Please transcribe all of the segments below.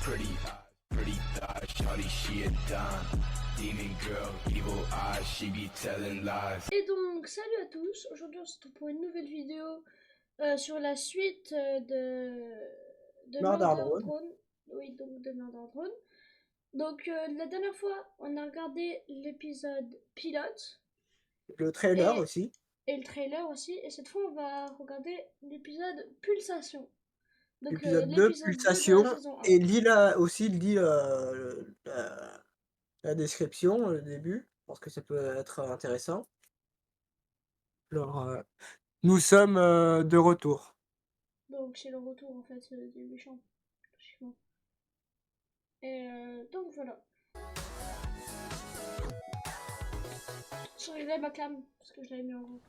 Pretty thought, shawty, she a dime. Demon girl, evil eyes, she be telling lies. Et donc, salut à tous, aujourd'hui on se retrouve pour une nouvelle vidéo sur la suite de Murder Throne. Oui, donc de Murder Throne. Donc, la dernière fois, on a regardé l'épisode pilote. Le trailer aussi. Et le trailer aussi. Et cette fois, on va regarder l'épisode Pulsation. Donc, L'épisode 2, Pulsation. de la saison 1. Et lis là aussi, lis la description, le début, parce que ça peut être intéressant. Alors, nous sommes de retour. Donc, c'est le retour en fait des méchants. Et donc voilà. Je réglais ma cam parce que je l'avais mis en gros.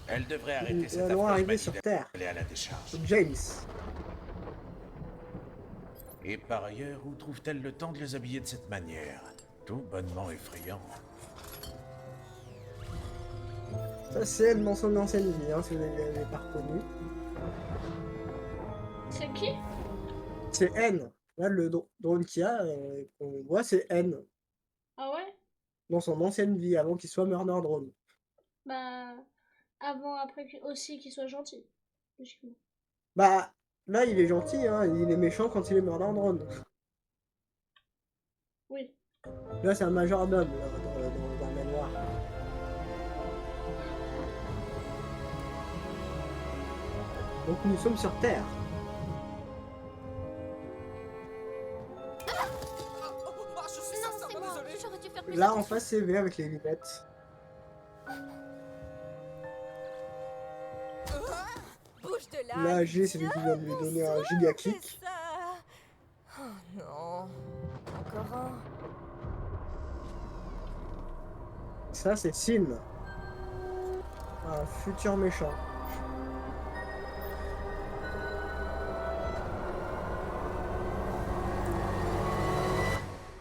Elle devrait arrêter cette Nous allons affreuse arriver manie sur d'aller Terre. à la décharge. James. Et par ailleurs, où trouve-t-elle le temps de les habiller de cette manière? Tout bonnement effrayant. Ça, c'est elle dans son ancienne vie, hein, si vous ne l'avez pas reconnu. C'est qui? C'est N. Là, le drone qu'il y a, qu'on voit, c'est N. Ah ouais? Dans son ancienne vie, avant qu'il soit Murder Drone. Bah, avant, après aussi qu'il soit gentil. Logiquement. Bah, là, il est gentil, hein, il est méchant quand il est Murder Drone. Oui. Là, c'est un majordome, là, dans le manoir. Donc, nous sommes sur Terre. Non, c'est moi. J'aurais dû faire plus Là, en attention. face, c'est V avec les lunettes. Bouge de là. Là, G, c'est lui qui vient de lui donner un giga kick. C'est ça. Oh non. Encore un. Ça, c'est Sin. Un futur méchant.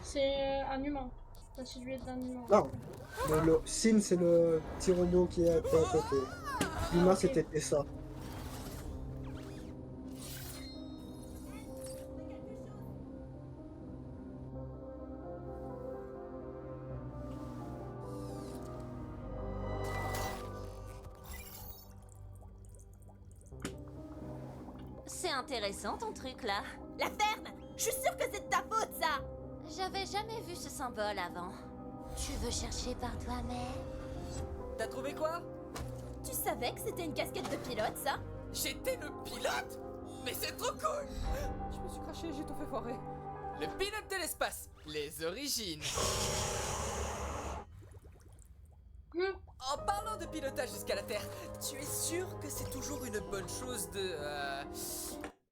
C'est un humain. La silhouette d'un humain. Non. Sin, c'est le petit robot qui est à côté. L'humain, c'était ça. C'est intéressant ton truc là. La ferme. Je suis sûre que c'est de ta faute, ça. J'avais jamais vu ce symbole avant. Tu veux chercher par toi-même? T'as trouvé quoi? Tu savais que c'était une casquette de pilote, ça? J'étais le pilote? Mais c'est trop cool! Je me suis craché, j'ai tout fait foirer. Le pilote de l'espace, les origines. En parlant de pilotage jusqu'à la Terre, tu es sûr que c'est toujours une bonne chose de...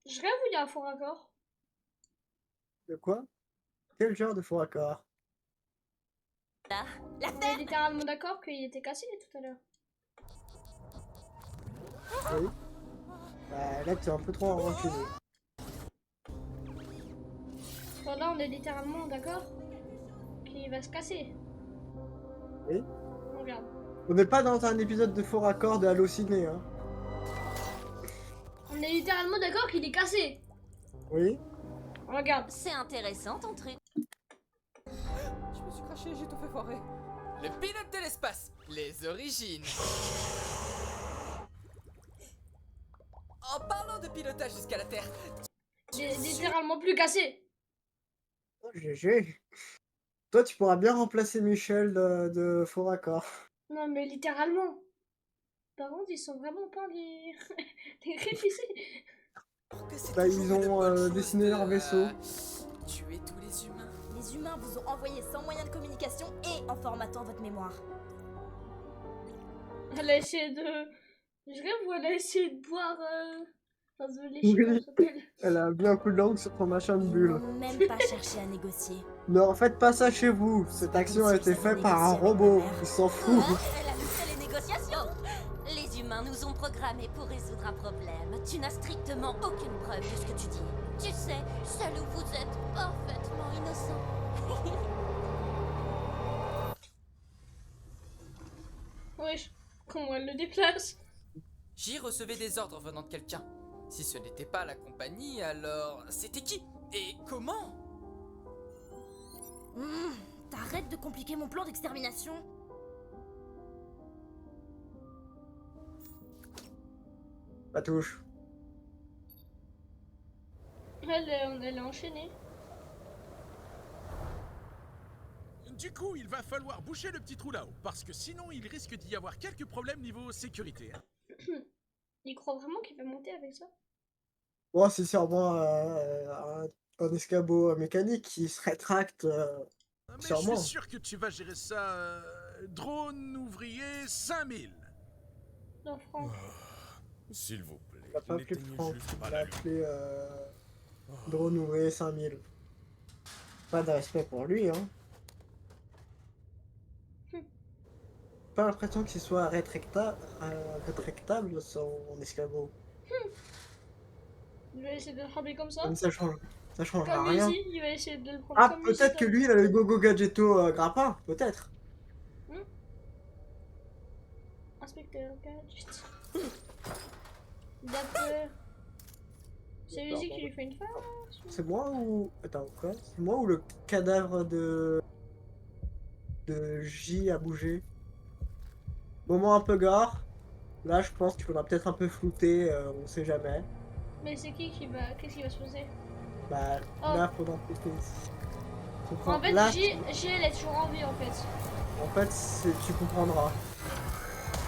Je rêve où il y a un faux raccord. De quoi? Quel genre de faux raccord? Là. La On est ferme. littéralement d'accord qu'il était cassé tout à l'heure. Oui. Bah, là, tu es un peu trop reculé. Bon, là, on est littéralement d'accord qu'il va se casser. Oui. Regarde. On n'est pas dans un épisode de faux raccord de Halluciné, hein. On est littéralement d'accord qu'il est cassé. Oui. Regarde. C'est intéressant ton truc. Je me suis craché, j'ai tout fait foirer. Le pilote de l'espace, les origines. En parlant de pilotage jusqu'à la Terre, Il est littéralement plus cassé. Oh, GG. Toi, tu pourras bien remplacer Michel de faux raccord. Non, mais littéralement. Par contre, ils sont vraiment pas les, les réfléchis. que c'est Bah, toujours ils une ont bonne chose dessiné de, leur vaisseau. tuer tous les humains. Les humains vous ont envoyé sans moyen de communication et en formatant votre mémoire. Elle a essayé de. Je rêve où elle a essayé de boire. Enfin, de lécher, Oui. comment ça s'appelle. Elle a bien un coup de langue sur son machin de Ils bulle. n'ont même pas cherché à négocier. Non, faites pas ça chez vous. Cette action a été faite par un robot. Il s'en fout. Elle a lancé les négociations. Les humains nous ont programmés pour résoudre un problème. Tu n'as strictement aucune preuve de ce que tu dis. Tu sais, seul où vous êtes parfaitement innocent. Wesh, comment elle le déplace? J'y recevais des ordres venant de quelqu'un. Si ce n'était pas la compagnie, alors c'était qui? Et comment? T'arrêtes de compliquer mon plan d'extermination. Pas touche. Elle est enchaînée. Du coup, il va falloir boucher le petit trou là-haut, parce que sinon il risque d'y avoir quelques problèmes niveau sécurité. Il croit vraiment qu'il va monter avec ça? Bon, c'est sûrement un escabeau mécanique qui se rétracte. Mais je Sûrement. suis sûr que tu vas gérer ça. Drone ouvrier 5000. Non, Franck. S'il vous plaît. Il a pas appelé n'éteignez Franck, juste pas il a la lumière. appelé Drone ouvrier 5000. Pas de respect pour lui, hein. Pas l'impression qu'il soit rétractable son escabeau. Il va essayer de le frapper comme ça. Comme ça change Comme rien. Uzi, il va essayer de le prendre Ah, comme peut-être Uzi, que lui, il a le Gogo Gadgeto grappin, peut-être. Inspecteur Gadget. Il a peur. C'est Uzi qui lui fait une face. C'est moi ou... Attends, quoi? C'est moi ou le cadavre de J a bougé? Moment un peu gore. Là, je pense qu'il faudra peut-être un peu flouter, on sait jamais. Mais c'est qui va... Qu'est-ce qui va se passer? Bah, Oh. là, faudra flouter. En fait, Là, J, elle est toujours en vie en fait. en fait, tu comprendras.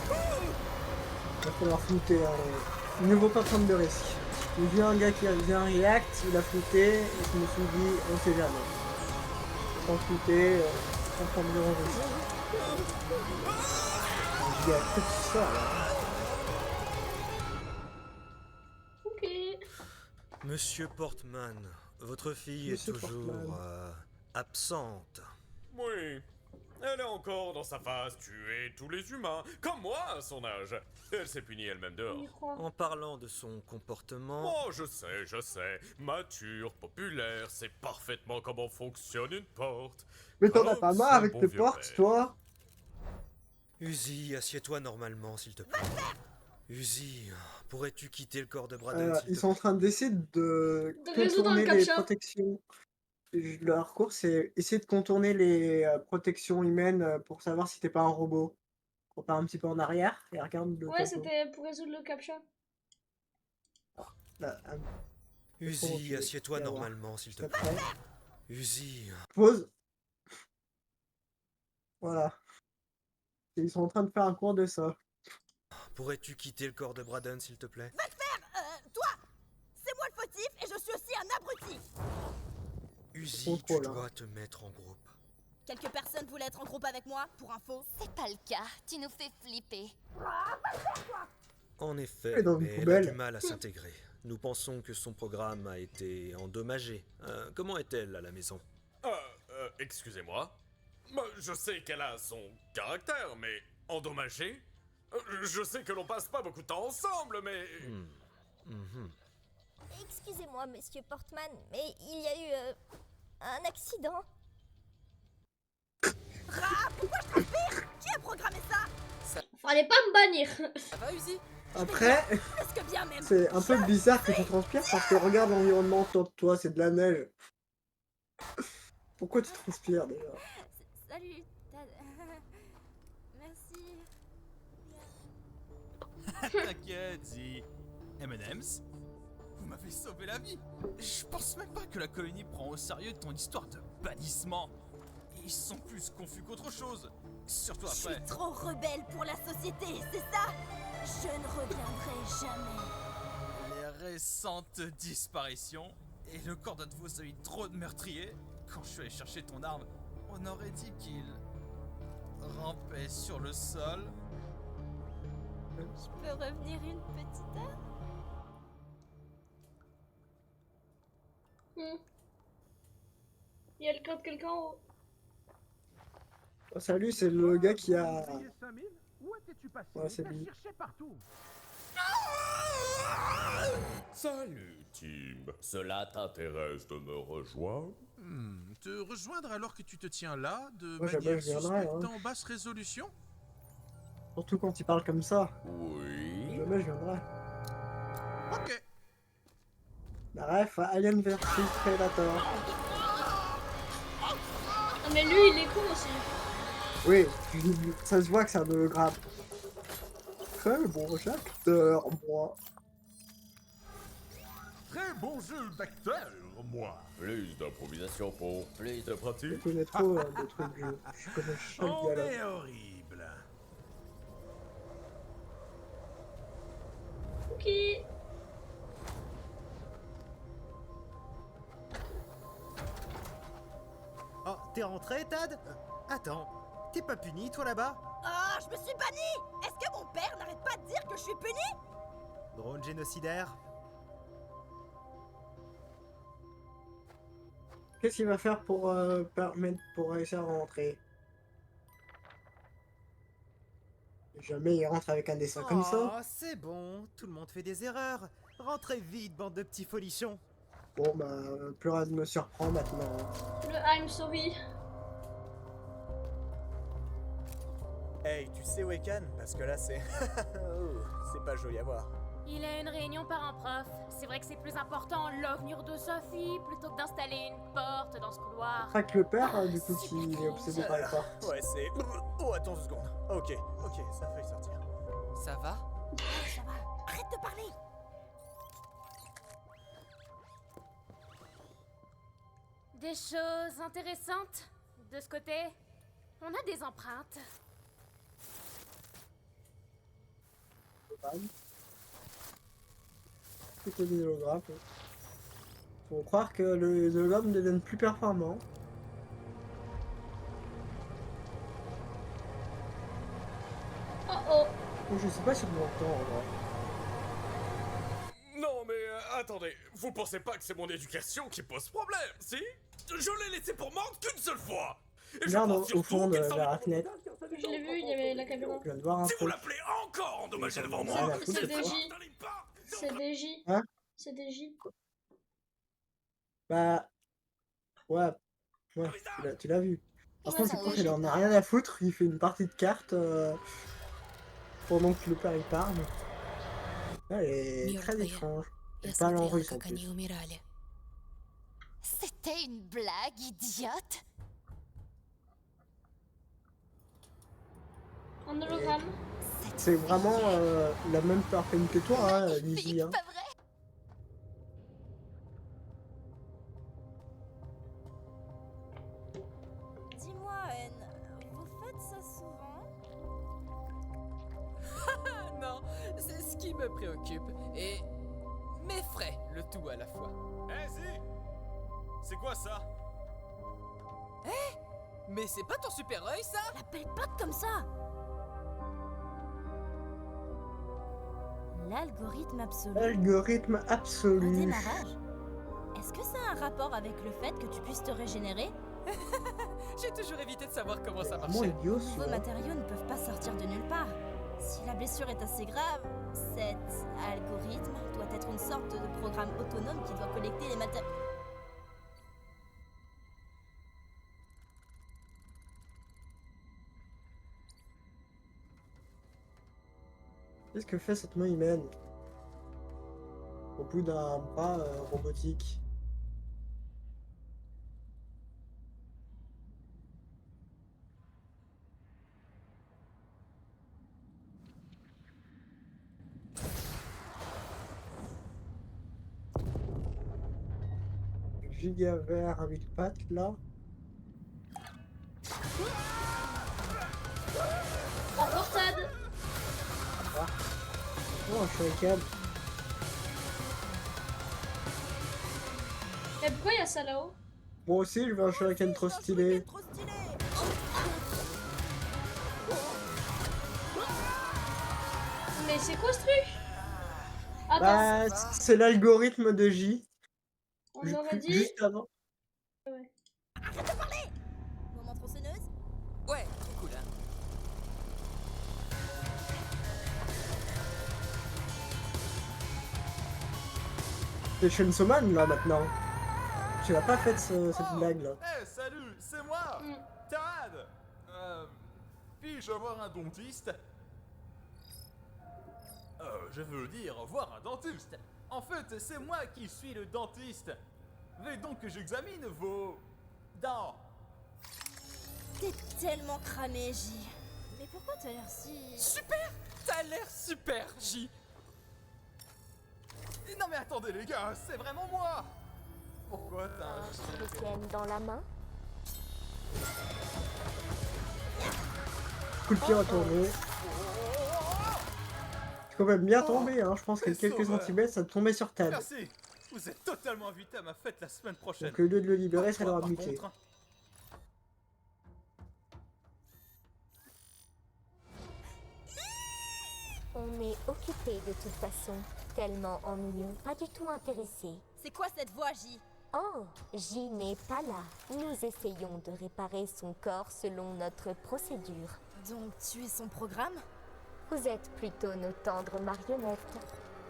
Il va falloir flouter. Il ne vaut pas prendre de risques. Il vient un gars qui vient react, il a flouté, et je me suis dit, on sait jamais. Sans flouter, sans prendre de risques. Je dis à tout ça là. Ok. Monsieur Portman, votre fille Monsieur est toujours Portman. absente. Oui, elle est encore dans sa phase tuer tous les humains, comme moi à son âge. Elle s'est punie elle-même dehors. Il croit. En parlant de son comportement, Oh, je sais. Mature, populaire, c'est parfaitement comment fonctionne une porte. Mais t'en as Comme pas marre ce avec bon tes vieux portes, père. toi? Uzi, assieds-toi normalement, s'il te plaît. Uzi, pourrais-tu quitter le corps de Braden, s'il Ils te sont en train d'essayer de résoudre contourner le les captcha. protections. Leur course, c'est essayer de contourner les protections humaines pour savoir si t'es pas un robot. On part un petit peu en arrière et regarde le Ouais, topo. c'était pour résoudre le captcha. Là, Uzi, tu assieds-toi vas voir. normalement, s'il te S'il te plaît. plaît. Uzi, Pause. Voilà. Et ils sont en train de faire un cours de ça. pourrais-tu quitter le corps de Braden, s'il te plaît? Toi, c'est moi le fautif et je suis aussi un abruti. Uzi, Contrôle, tu hein. dois te mettre en groupe. Quelques personnes voulaient être en groupe avec moi, pour info. C'est pas le cas, tu nous fais flipper. En effet, Elle est dans une mais elle a poubelle. du mal à s'intégrer. Nous pensons que son programme a été endommagé. Comment est-elle à la maison? Excusez-moi. Je sais qu'elle a son caractère, mais endommagé. Je sais que l'on passe pas beaucoup de temps ensemble, mais... Mhm. Excusez-moi, monsieur Portman, mais il y a eu un accident. Pourquoi je transpire? Qui a programmé ça? Fallait pas me bannir. Ça va, Uzi? Après, Presque bien même. c'est un peu bizarre que tu transpires parce que regarde l'environnement autour de toi, c'est de la neige. Pourquoi tu transpires déjà? Salut. Merci. T'inquiète, Zi. M&M's, vous m'avez sauvé la vie. Je pense même pas que la colonie prend au sérieux ton histoire de bannissement. Ils sont plus confus qu'autre chose. Surtout Je après. suis trop rebelle pour la société, c'est ça? Je ne reviendrai jamais. Les récentes disparitions et le corps d'un de vos amis trop de meurtriers. Quand je suis allé chercher ton arme, on aurait dit qu'il rampait sur le sol. Je peux revenir une petite heure? Il y a le corps de quelqu'un en haut. Oh, salut, c'est le gars qui a... Où étais-tu passé? Ouais, c'est lui. cherché partout. Salut, Tim. Cela t'intéresse de me rejoindre? Te rejoindre alors que tu te tiens là, de Ouais, jamais manière je viendrai, suspecte hein. en basse résolution? Surtout quand il parle comme ça. Oui. Je jamais je viendrai. Ok. Bref, Alien vs Predator. Ah, mais lui, il est con aussi. Oui, ça se voit que c'est un hologramme. Très bon acteur, moi. Très bon jeu d'acteur, moi. Plus d'improvisation pour plus de pratique. Je connais trop de trucs de jeu. Je connais chaque On dialogue. est horrible. Ok. Oh, t'es rentré, Tad? Attends, t'es pas puni, toi là-bas? Ah, je me suis banni! Est-ce que mon père n'arrête pas de dire que je suis puni? Drone génocidaire? Qu'est-ce qu'il va faire pour permettre pour réussir à rentrer? Jamais il rentre avec un dessin comme ça. Oh, c'est bon, tout le monde fait des erreurs. Rentrez vite, bande de petits folichons. Bon bah, plus rien ne me surprend maintenant. Le I'm sorry. Hey, tu sais Wekan? Parce que là c'est... c'est pas joli à voir. Il a une réunion parents-prof. C'est vrai que c'est plus important l'avenir de sa fille plutôt que d'installer une porte dans ce couloir. Pas que le père, du coup, qui est obsédé par les portes. Ouais, c'est... Oh, attends 2 secondes. Ok, ça a failli sortir. Ça va? Ça va. Arrête de parler! Des choses intéressantes de ce côté. On a des empreintes. Plutôt des hologrammes. Faut croire que les hologrammes deviennent plus performants. Oh oh. Je sais pas si on m'entend en vrai. Non, mais attendez, vous pensez pas que c'est mon éducation qui pose problème, si? Je l'ai laissé pour mordre qu'une seule fois! Et je Regarde pense au fond surtout de qu'il s'en la va- fenêtre. Je l'ai vu, il y avait la caméra. Je viens de voir un Si vous truc. l'appelez encore endommagé devant Ah, moi, la pousse, C'est c'est DJ. toi. C'est DJ. Hein? C'est DJ. Bah... Ouais. Ouais, tu l'as vu. Par contre, Ouais, c'est quoi, c'est il en a rien à foutre, il fait une partie de cartes pendant que le père il parle. Elle est très étrange. Elle parle en russe en plus. C'était une blague idiote. En hologramme. C'est vraiment la même personne que toi, hein, Lizzie. Hein. Pas vrai? Dis-moi, Anne, vous faites ça souvent? Non, c'est ce qui me préoccupe. Et m'effraie le tout à la fois. Hé, Zi! C'est quoi ça? Mais c'est pas ton super œil, ça? L'appelle pas comme ça! L'algorithme absolu. Algorithme Un absolu. démarrage? Est-ce que ça a un rapport avec le fait que tu puisses te régénérer? J'ai toujours évité de savoir comment ça Vraiment marchait. idiot De nouveaux celui-là. matériaux ne peuvent pas sortir de nulle part. Si la blessure est assez grave, cet algorithme doit être une sorte de programme autonome qui doit collecter les matériaux. Qu'est-ce que fait cette main humaine au bout d'un bras robotique? Giga vert à 8 pattes là. En portade. Oh, un shuriken. Mais pourquoi il y a ça là-haut? Moi aussi, je veux un shuriken trop stylé. Trop stylé! Mais c'est quoi ce truc? Attends, Bah, c'est l'algorithme de J. on aurait dit. Juste avant. Arrête de parler! Moment tronçonneuse? Ouais, trop cool, hein. C'est Chainsaw Man là maintenant. Tu l'as pas fait cette blague là. Hé, salut, c'est moi! Mm. Tad! Puis-je avoir un dentiste? je veux dire voir un dentiste. En fait, c'est moi qui suis le dentiste. Veuillez donc que j'examine vos dents. T'es tellement cramé, J. Mais pourquoi t'as l'air si... Super! T'as l'air super, J. Non mais attendez les gars, c'est vraiment moi. Pourquoi t'as un shuriken dans la main? Coup de pied retourné. C'est quand même bien tombé, hein. Je pense que quelques centimètres, ça tombait sur Tad. Merci. Vous êtes totalement invité à ma fête la semaine prochaine. Donc au lieu de le libérer, ça leur a Par buté. contre, On est occupé de toute façon. Tellement ennuyeux, pas du tout intéressé. C'est quoi cette voix, J? Oh, J n'est pas là. Nous essayons de réparer son corps selon notre procédure. Donc tu es son programme? Vous êtes plutôt nos tendres marionnettes.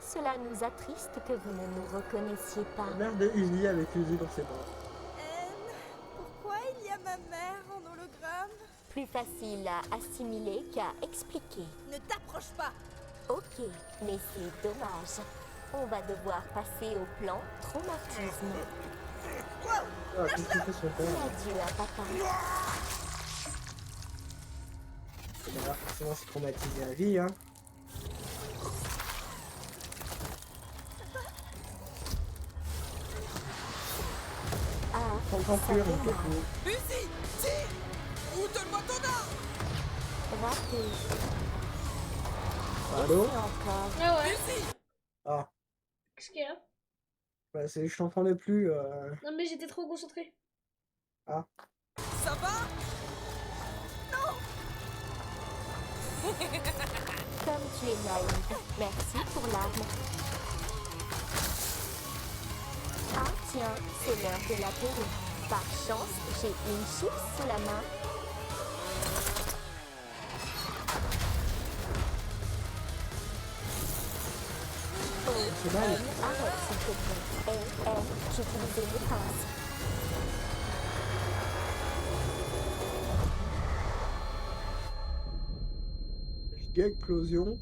Cela nous attriste que vous ne nous reconnaissiez pas. L'air de Uzi avec Uzi dans ses bras. Pourquoi il y a ma mère en hologramme? Plus facile à assimiler qu'à expliquer. Ne t'approche pas! Ok, mais c'est dommage. On va devoir passer au plan traumatisme. Ah, qu'est-ce qu'il fait son père? Adieu à papa. Voilà, forcément c'est traumatisé à vie, hein. Ah, On prend plus, on peut plus. Uzi, tire ou donne-moi ton arme. raté. Allô? Encore. Ah ouais. Ah, Qu'est-ce qu'il y a? bah je t'entendais plus. Non mais j'étais trop concentrée. Ah. Ça va? Comme tu es naïve. Merci pour l'arme. Ah tiens, c'est l'heure de l'apéro. Par chance, j'ai une chips sous la main. Oh, C'est mal. arrête s'il te plaît. J'utilisais les pinces. Giga explosion.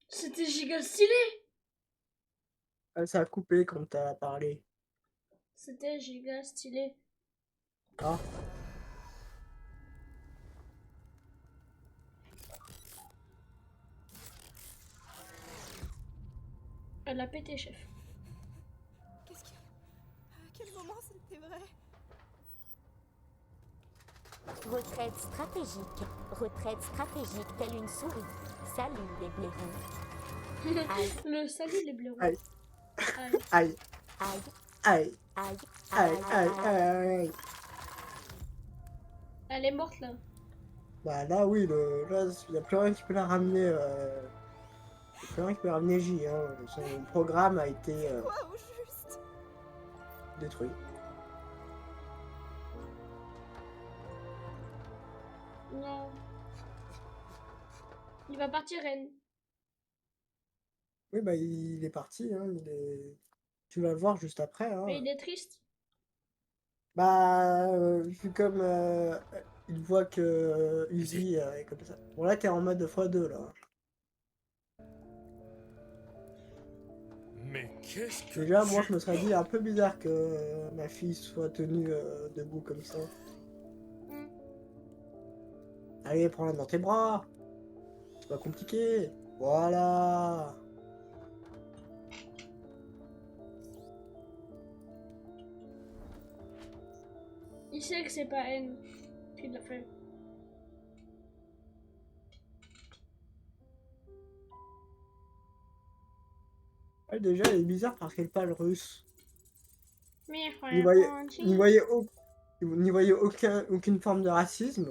C'était giga stylé. Ah, ça a coupé quand t'as parlé. C'était giga stylé. Ah. Elle a pété, chef. Qu'est-ce que... À quel moment c'était vrai? Retraite stratégique. Retraite stratégique telle une souris. Salut les blaireaux. Aïe. Le salut les blaireaux. Aïe. Aïe. Aïe. Aïe. Aïe. Aïe. Aïe. Aïe. Aïe. Elle est morte là. Bah là oui, là il n'y a plus rien qui peut la ramener. Y a plus rien qui peut ramener J. Hein. Son programme a été Quoi au juste? détruit. Non. Il va partir, Ren. Oui bah il est parti. Hein. Tu vas le voir juste après. Hein. Mais il est triste. Bah vu comme il voit que Uzi est comme ça. Bon là t'es en mode x2 là. Mais qu'est-ce que Déjà moi je me serais dit un peu bizarre que ma fille soit tenue debout comme ça. Allez prends-la dans tes bras. C'est pas compliqué. Voilà. Il sait que c'est pas N qui l'a fait. Ouais, déjà elle est bizarre parce qu'elle parle russe. Mais N'y voyez aucune forme de racisme.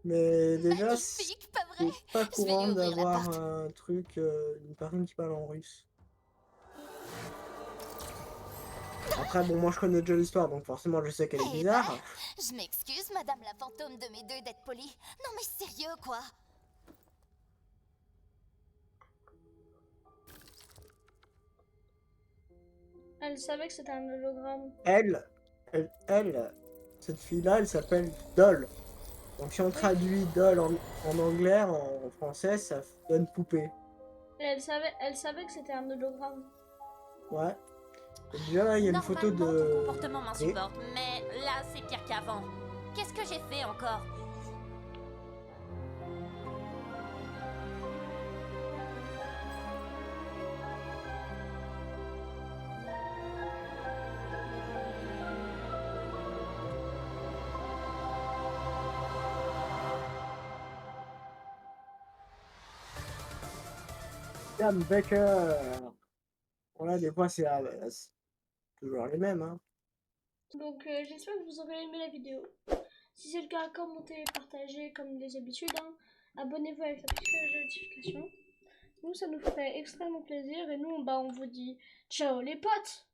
Mais déjà, c'est Magnifique, pas vrai? pas Je vais courant lui ouvrir la d'avoir porte. un truc, une personne qui parle en russe. Après, bon, moi je connais déjà l'histoire, donc forcément je sais qu'elle est Eh bizarre. ben, je m'excuse, madame la fantôme de mes deux, d'être polie. Non mais sérieux, quoi. Elle savait que c'était un hologramme. Elle, cette fille-là, elle s'appelle Doll. Donc si on traduit Doll en anglais, en français, ça donne poupée. Et elle savait que c'était un hologramme. Ouais. Et déjà là, il y a une photo Normalement, de... ton comportement m'insupporte, mais là, c'est pire qu'avant. Qu'est-ce que j'ai fait encore? Dame Baker. Voilà, des fois c'est toujours les mêmes. Hein. Donc j'espère que vous aurez aimé la vidéo. Si c'est le cas, commentez, partagez comme les habitudes. Hein. Abonnez-vous avec la petite cloche de notification. Nous, ça nous ferait extrêmement plaisir. Et nous, on vous dit ciao les potes!